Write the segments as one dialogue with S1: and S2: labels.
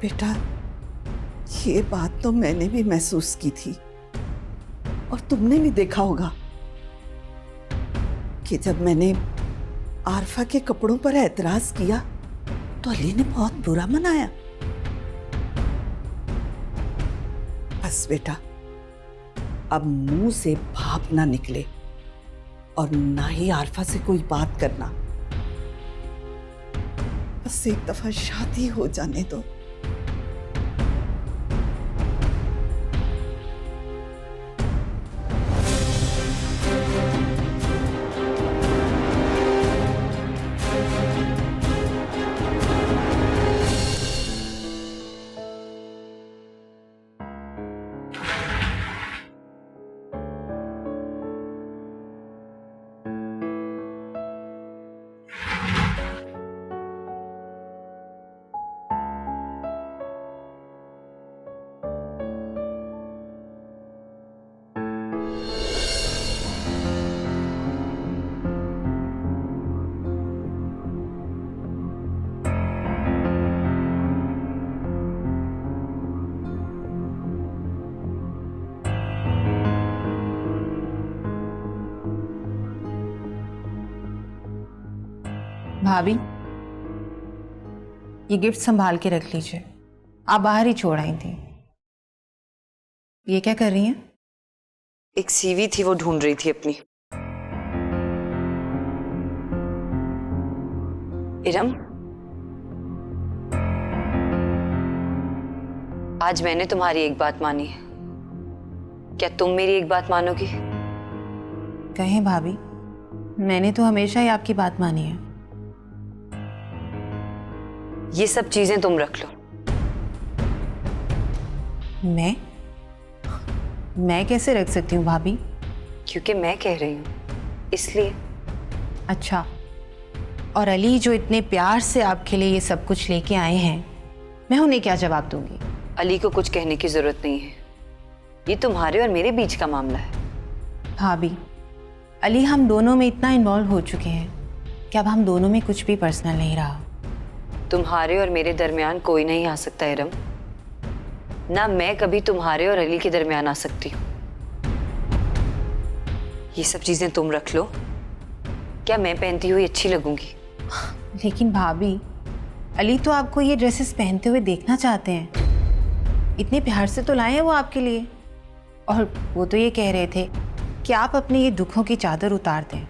S1: बेटा, ये बात तो मैंने भी महसूस की थी और तुमने भी देखा होगा कि जब मैंने आरफा के कपड़ों पर एतराज किया तो अली ने बहुत बुरा मनाया। बस बेटा, अब मुंह से भाप ना निकले और ना ही आरफा से कोई बात करना। बस एक दफा शादी हो जाने दो।
S2: भाभी, ये गिफ्ट संभाल के रख लीजिए। आप बाहर ही छोड़ आई थी। ये क्या कर रही हैं?
S3: एक सीवी थी, वो ढूंढ रही थी अपनी। इरम, आज मैंने तुम्हारी एक बात मानी है, क्या तुम मेरी एक बात मानोगी?
S2: कहें भाभी, मैंने तो हमेशा ही आपकी बात मानी है।
S3: ये सब चीजें तुम रख लो।
S2: मैं कैसे रख सकती हूँ भाभी?
S3: क्योंकि मैं कह रही हूं, इसलिए।
S2: अच्छा, और अली जो इतने प्यार से आपके लिए ये सब कुछ लेके आए हैं, मैं उन्हें क्या जवाब दूंगी?
S3: अली को कुछ कहने की जरूरत नहीं है, ये तुम्हारे और मेरे बीच का मामला है।
S2: भाभी, अली हम दोनों में इतना इन्वॉल्व हो चुके हैं कि अब हम दोनों में कुछ भी पर्सनल नहीं रहा।
S3: तुम्हारे और मेरे दरमियान कोई नहीं आ सकता इरम, ना मैं कभी तुम्हारे और अली के दरमियान आ सकती हूँ। ये सब चीजें तुम रख लो, क्या मैं पहनती हुई अच्छी लगूंगी?
S2: लेकिन भाभी, अली तो आपको ये ड्रेसेस पहनते हुए देखना चाहते हैं। इतने प्यार से तो लाए हैं वो आपके लिए, और वो तो ये कह रहे थे कि आप अपने ये दुखों की चादर उतार दें।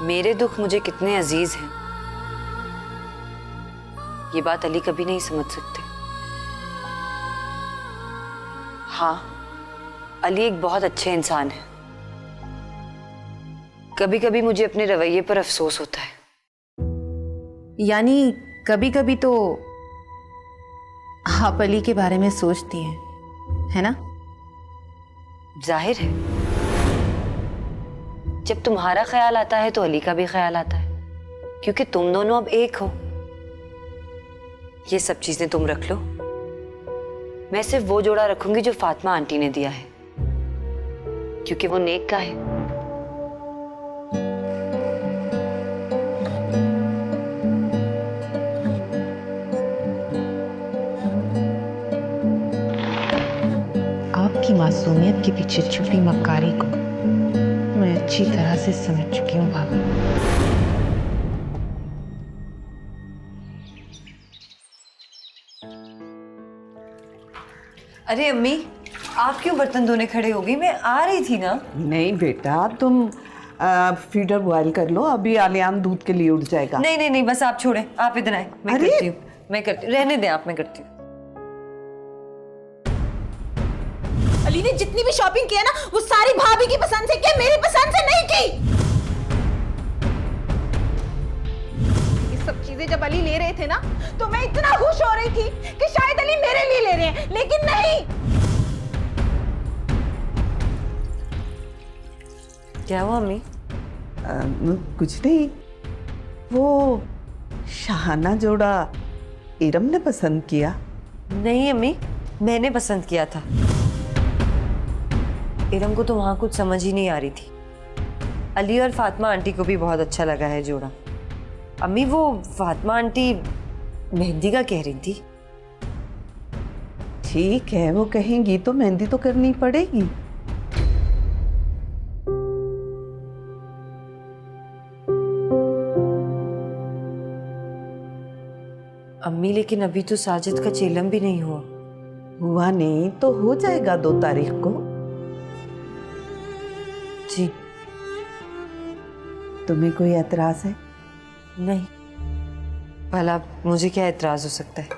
S3: मेरे दुख मुझे कितने अजीज हैं, ये बात अली कभी नहीं समझ सकते। हाँ, अली एक बहुत अच्छे इंसान है। कभी कभी मुझे अपने रवैये पर अफसोस होता है।
S2: यानी कभी कभी तो आप अली के बारे में सोचती हैं, है ना?
S3: जाहिर है, जब तुम्हारा ख्याल आता है तो अली का भी ख्याल आता है, क्योंकि तुम दोनों अब एक हो। ये सब चीजें तुम रख लो, मैं सिर्फ वो जोड़ा रखूंगी जो फातिमा आंटी ने दिया है, क्योंकि वो नेक का है।
S2: आपकी मासूमियत के पीछे छुपी मक्कारी को मैं अच्छी तरह से समझ चुकी हूँ भाभी।
S3: अरे अम्मी, आप क्यों बर्तन धोने खड़े हो गई? मैं आ रही थी ना।
S1: नहीं बेटा, तुम फीडर बॉयल कर लो, अभी आलियान दूध के लिए उठ जाएगा।
S3: नहीं नहीं नहीं, बस आप छोड़े, आप इधर आए, मैं
S1: अरे!
S3: करती हूँ, मैं करती हूँ, रहने दें आप, मैं करती हूँ।
S4: अली ने जितनी भी शॉपिंग की है ना, वो सारी भाभी की पसंद से की, मेरी पसंद से नहीं की। ये सब चीजें जब अली ले रहे थे ना, तो मैं इतना खुश हो रही थी कि शायद अली मेरे लिए ले रहे हैं, लेकिन नहीं।
S3: क्या हुआ अम्मी?
S1: कुछ नहीं, वो शाहाना जोड़ा इरम ने पसंद किया।
S3: नहीं अम्मी, मैंने पसंद किया था। इरम को तो वहां कुछ समझ ही नहीं आ रही थी। अली और फातिमा आंटी को भी बहुत अच्छा लगा है जोड़ा। अम्मी, वो फातिमा आंटी मेहंदी का कह रही थी।
S1: ठीक है, वो कहेंगी तो मेहंदी तो करनी पड़ेगी।
S3: अम्मी लेकिन अभी तो साजिद का चेलम भी नहीं हुआ।
S1: हुआ नहीं तो हो जाएगा 2 तारीख को।
S3: जी
S1: तुम्हें कोई एतराज है?
S3: नहीं, भला मुझे क्या एतराज हो सकता है।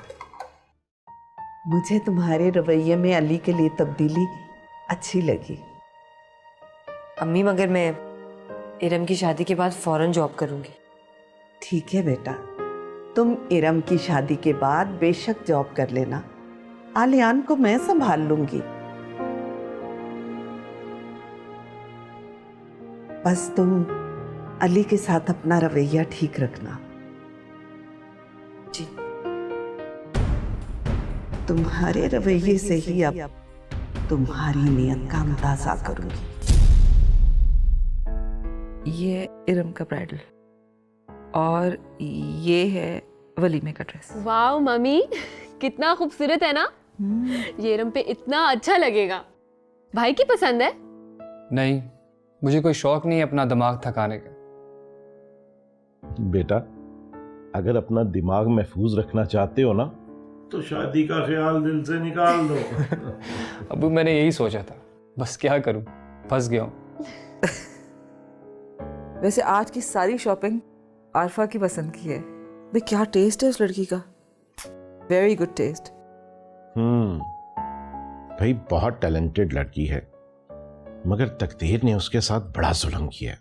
S1: मुझे तुम्हारे रवैये में अली के लिए तब्दीली अच्छी लगी।
S3: अम्मी मगर मैं इरम की शादी के बाद फौरन जॉब करूंगी।
S1: ठीक है बेटा, तुम इरम की शादी के बाद बेशक जॉब कर लेना, आलियान को मैं संभाल लूंगी। बस तुम अली के साथ अपना रवैया ठीक रखना।
S3: जी
S1: तुम्हारे रवैये से ही अब तुम्हारी नियत का अंदाजा करूंगी।
S5: ये इरम का ब्राइडल और ये है वलीमे का ड्रेस।
S6: वाह मम्मी, कितना खूबसूरत है ना। ये इरम पे इतना अच्छा लगेगा। भाई की पसंद है?
S7: नहीं, मुझे कोई शौक नहीं है अपना दिमाग थकाने का।
S8: बेटा, अगर अपना दिमाग महफूज रखना चाहते हो ना तो शादी का ख्याल दिल से निकाल दो।
S7: अबू मैंने यही सोचा था, बस क्या करूं, फंस गया हूं।
S5: वैसे आज की सारी शॉपिंग आरफा की पसंद की है। भाई क्या टेस्ट है उस लड़की का, वेरी गुड टेस्ट।
S8: भाई बहुत टैलेंटेड लड़की है, मगर तकदीर ने उसके साथ बड़ा जुल्म किया।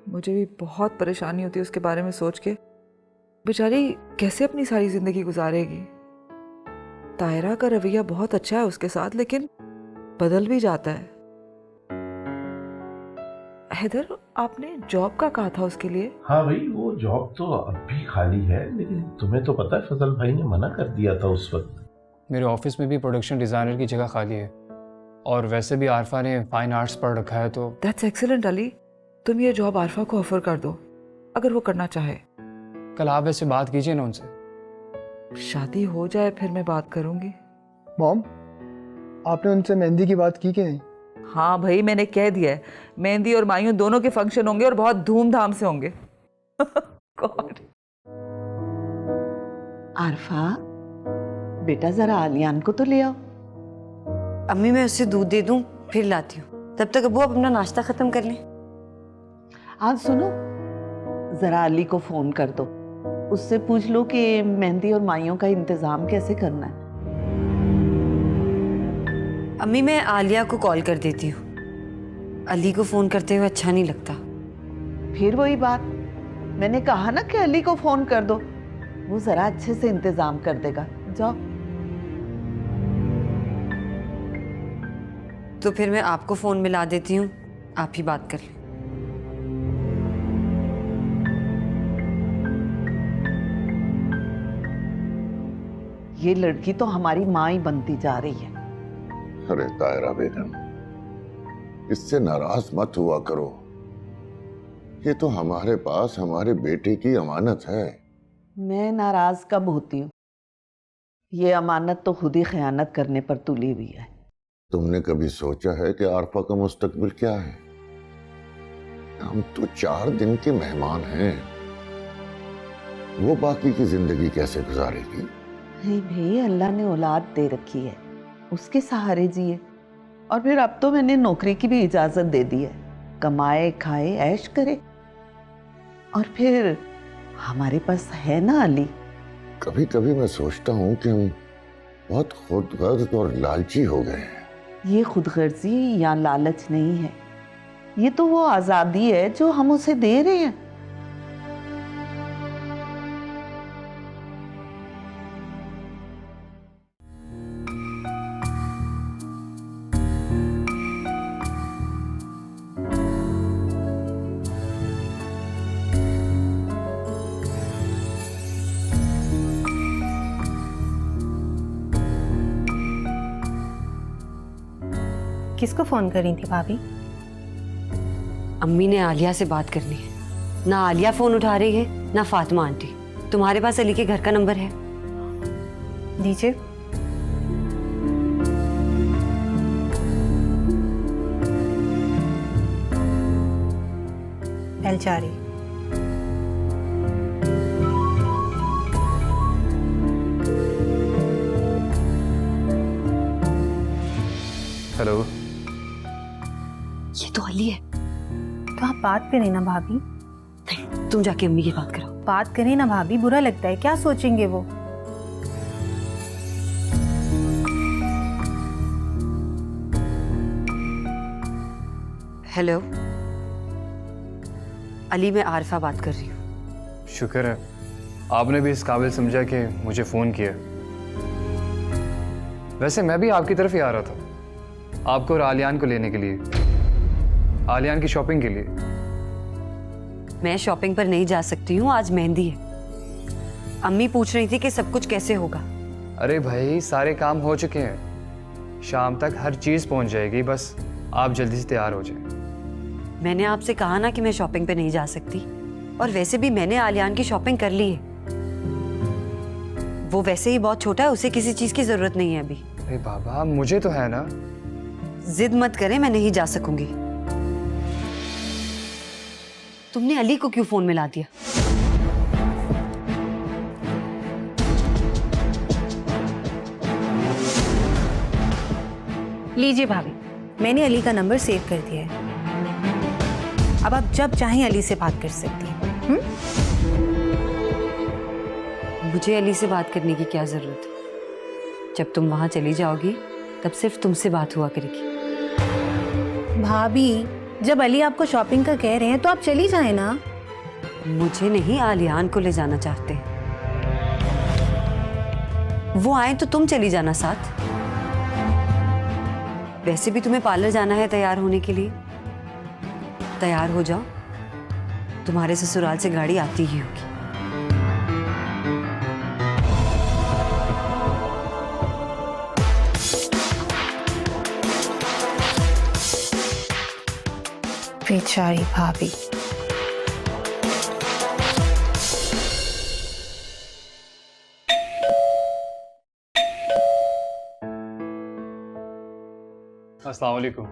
S5: मुझे भी बहुत परेशानी होती है उसके बारे में सोच के। बेचारी कैसे अपनी सारी जिंदगी गुजारेगी। तायरा का रवैया बहुत अच्छा है उसके साथ, लेकिन बदल भी जाता है। हैदर, आपने जॉब का कहा था उसके लिए?
S8: हाँ भाई, वो जॉब तो अब भी खाली है, लेकिन तुम्हें तो पता है फजल भाई ने मना कर दिया था उस वक्त।
S7: मेरे ऑफिस में भी प्रोडक्शन डिज़ाइनर की जगह खाली है, और वैसे भी आरफा ने फाइन आर्ट्स पढ़ रखा है तो।
S5: दैट्स एक्सीलेंट अली, तुम ये जॉब आरफा को ऑफर कर दो अगर वो करना चाहे।
S7: कल आप वैसे बात कीजिए ना उनसे।
S5: शादी हो जाए फिर मैं बात करूंगी।
S9: मॉम, आपने उनसे मेहंदी की बात की कि नहीं?
S5: हाँ भाई, मैंने कह दिया है, मेहंदी और मायूं दोनों के फंक्शन होंगे और बहुत धूमधाम से होंगे। God.
S1: आरफा बेटा, जरा आलियान को तो ले आओ।
S3: अम्मी मैं उससे दूध दे दूं फिर लाती हूँ, तब तक अबू आप अपना नाश्ता खत्म कर लें।
S1: आज सुनो, जरा अली को फोन कर दो, उससे पूछ लो कि मेहंदी और माइयों का इंतजाम कैसे करना है।
S3: अम्मी मैं आलिया को कॉल कर देती हूँ, अली को फोन करते हुए अच्छा नहीं लगता।
S1: फिर वही बात, मैंने कहा ना कि अली को फोन कर दो, वो जरा अच्छे से इंतजाम कर देगा। जाओ।
S3: तो फिर मैं आपको फोन मिला देती हूँ, आप ही बात कर लें।
S1: ये लड़की तो हमारी माँ ही बनती जा रही है।
S10: अरे तायरा बेगम, इससे नाराज मत हुआ करो। ये तो हमारे पास हमारे बेटे की अमानत है।
S1: मैं नाराज कब होती हूँ? ये अमानत तो खुद ही खयानत करने पर तुली हुई है।
S10: तुमने कभी सोचा है कि आरफा का मुस्तकबिल क्या है? हम तो 4 दिन के मेहमान हैं, वो बाकी की जिंदगी कैसे गुजारेगी?
S1: नहीं भाई, अल्लाह ने औलाद दे रखी है, उसके सहारे जिए। और फिर अब तो मैंने नौकरी की भी इजाजत दे दी है, कमाए खाए ऐश करे। और फिर हमारे पास है ना अली।
S10: कभी कभी मैं सोचता हूँ कि हम बहुत खुदगर्ज और लालची हो गए हैं।
S1: ये खुदगर्जी या लालच नहीं है, ये तो वो आजादी है जो हम उसे दे रहे हैं।
S2: किसको फ़ोन करी थी भाभी?
S3: अम्मी ने आलिया से बात करनी है। ना आलिया फोन उठा रही है, ना फातिमा आंटी। तुम्हारे पास अली के घर का नंबर है?
S2: दीजिए। बेलचारी।
S7: हेलो।
S3: ये तो अली है।
S2: तो आप बात करें ना भाभी।
S3: नहीं, तुम जाके अम्मी की बात करो।
S2: बात करें ना भाभी, बुरा लगता है, क्या सोचेंगे वो।
S3: हेलो अली, मैं आरफा बात कर रही हूँ।
S7: शुक्र है आपने भी इस काबिल समझा कि मुझे फ़ोन किया। वैसे मैं भी आपकी तरफ ही आ रहा था, आपको और आलियान को लेने के लिए, आलियान की शॉपिंग के लिए।
S3: मैं शॉपिंग पर नहीं जा सकती हूँ, आज मेहंदी है। अम्मी पूछ रही थी कि सब कुछ कैसे होगा।
S7: अरे भाई सारे काम हो चुके हैं, शाम तक हर चीज़ पहुंच जाएगी, बस आप जल्दी से तैयार हो जाएं।
S3: मैंने आपसे कहा ना कि मैं शॉपिंग पे नहीं जा सकती, और वैसे भी मैंने आलियान की शॉपिंग कर ली है। वो वैसे ही बहुत छोटा है, उसे किसी चीज की जरूरत नहीं है अभी।
S7: अरे बाबा मुझे तो है ना।
S3: जिद मत करें, मैं नहीं जा सकूंगी। तुमने अली को क्यों फोन मिला दिया?
S2: लीजिए भाभी, मैंने अली का नंबर सेव कर दिया है। अब आप जब चाहें अली से बात कर सकती हैं।
S3: मुझे अली से बात करने की क्या जरूरत है? जब तुम वहां चली जाओगी तब सिर्फ तुमसे बात हुआ करेगी।
S2: भाभी, जब अली आपको शॉपिंग का कह रहे हैं तो आप चली जाएं ना।
S3: मुझे नहीं, आलियान को ले जाना चाहते हैं। वो आए तो तुम चली जाना साथ। वैसे भी तुम्हें पार्लर जाना है तैयार होने के लिए। तैयार हो जाओ, तुम्हारे ससुराल से गाड़ी आती ही होगी।
S2: बेचारी भाभी।
S7: अस्सलाम वालेकुम।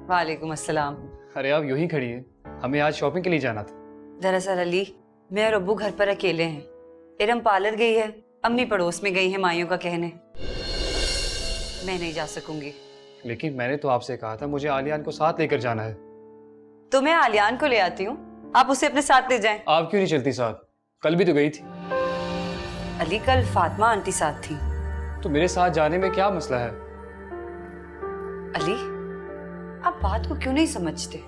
S3: वालेकुम अस्सलाम।
S7: अरे आप यूं ही खड़ी हैं, हमें आज शॉपिंग के लिए जाना था।
S3: दरअसल अली, मैं और अब्बू घर पर अकेले हैं। इरम पार्लर गई है, अम्मी पड़ोस में गई है माइयों का कहने। मैं नहीं जा सकूंगी।
S7: लेकिन मैंने तो आपसे कहा था मुझे आलियान को साथ लेकर जाना है।
S3: तो मैं आलियान को ले आती हूँ, आप उसे अपने साथ ले जाएं।
S7: आप क्यों नहीं चलती साथ? कल भी तो गई थी।
S3: अली, कल फातिमा आंटी साथ थी।
S7: तो मेरे साथ जाने में क्या मसला है?
S3: अली, आप बात को क्यों नहीं समझते?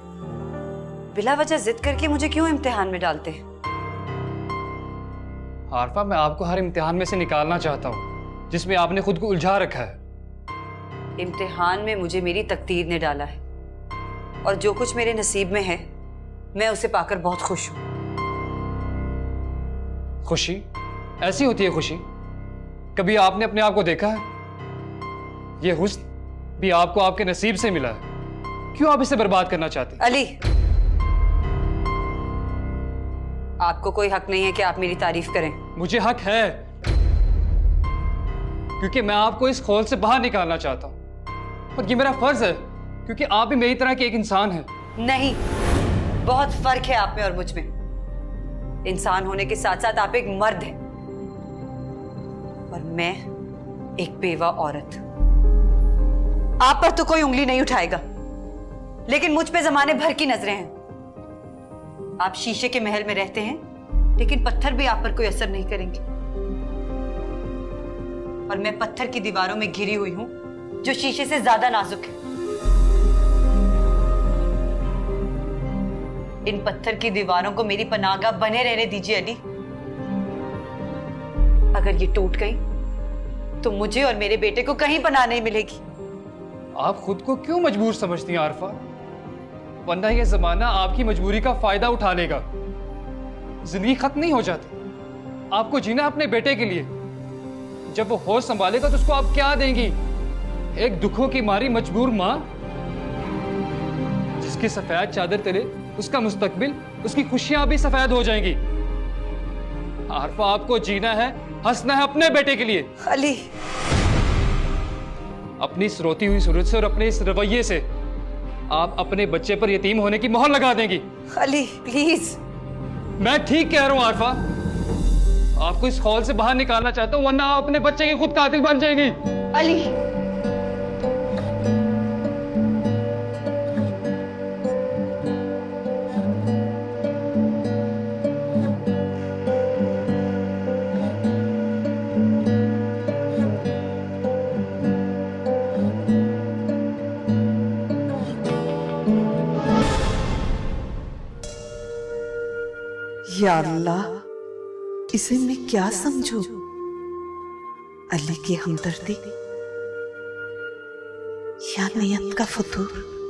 S3: बिला वजह जिद करके मुझे क्यों इम्तिहान में डालते हैं?
S7: आरफा, मैं आपको हर इम्तिहान में से निकालना चाहता हूँ जिसमें आपने खुद को उलझा रखा है।
S3: इम्तिहान में मुझे मेरी तकदीर ने डाला है, और जो कुछ मेरे नसीब में है मैं उसे पाकर बहुत खुश हूं।
S7: खुशी ऐसी होती है खुशी? कभी आपने अपने आप को देखा है? ये हुस्न भी आपको आपके नसीब से मिला है, क्यों आप इसे बर्बाद करना चाहते?
S3: अली, आपको कोई हक नहीं है कि आप मेरी तारीफ करें।
S7: मुझे हक है, क्योंकि मैं आपको इस खौल से बाहर निकालना चाहता हूं, और ये मेरा फर्ज है, क्योंकि आप भी मेरी तरह के एक इंसान हैं।
S3: नहीं, बहुत फर्क है आप में और मुझ में। इंसान होने के साथ साथ आप एक मर्द हैं, और मैं एक बेवा औरत। आप पर तो कोई उंगली नहीं उठाएगा, लेकिन मुझ पे जमाने भर की नजरें हैं। आप शीशे के महल में रहते हैं, लेकिन पत्थर भी आप पर कोई असर नहीं करेंगे। और मैं पत्थर की दीवारों में घिरी हुई हूं, जो शीशे से ज्यादा नाजुक है। इन पत्थर की दीवारों को मेरी पनाहगाह बने रहने दीजिए अली। अगर ये टूट गई तो मुझे और मेरे बेटे को कहीं पनाह नहीं मिलेगी।
S7: आप खुद को क्यों मजबूर समझती हैं आरफा? वरना ये जमाना आपकी मजबूरी का फायदा उठा लेगा। जिंदगी खत्म नहीं हो जाती, आपको जीना अपने बेटे के लिए। जब वो होश संभालेगा तो उसको आप क्या देंगी? एक दुखों की मारी मजबूर माँ, जिसकी सफेद चादर तले उसका मुस्तकबिल, उसकी खुशियां भी सफेद हो जाएंगी। आरफा, आपको जीना है, हंसना है अपने बेटे के लिए।
S3: अली,
S7: अपनी इस रोती हुई सूरत से और अपने इस रवैये से आप अपने बच्चे पर यतीम होने की मोहर लगा देंगी।
S3: अली प्लीज।
S7: मैं ठीक कह रहा हूं आरफा, आपको इस हॉल से बाहर निकालना चाहता हूं, वरना आप अपने बच्चे की खुद कातिल बन जाएंगी।
S3: अली,
S1: या अल्लाह, इसे मैं क्या समझूं? अली की हमदर्दी या नियत का फतूर?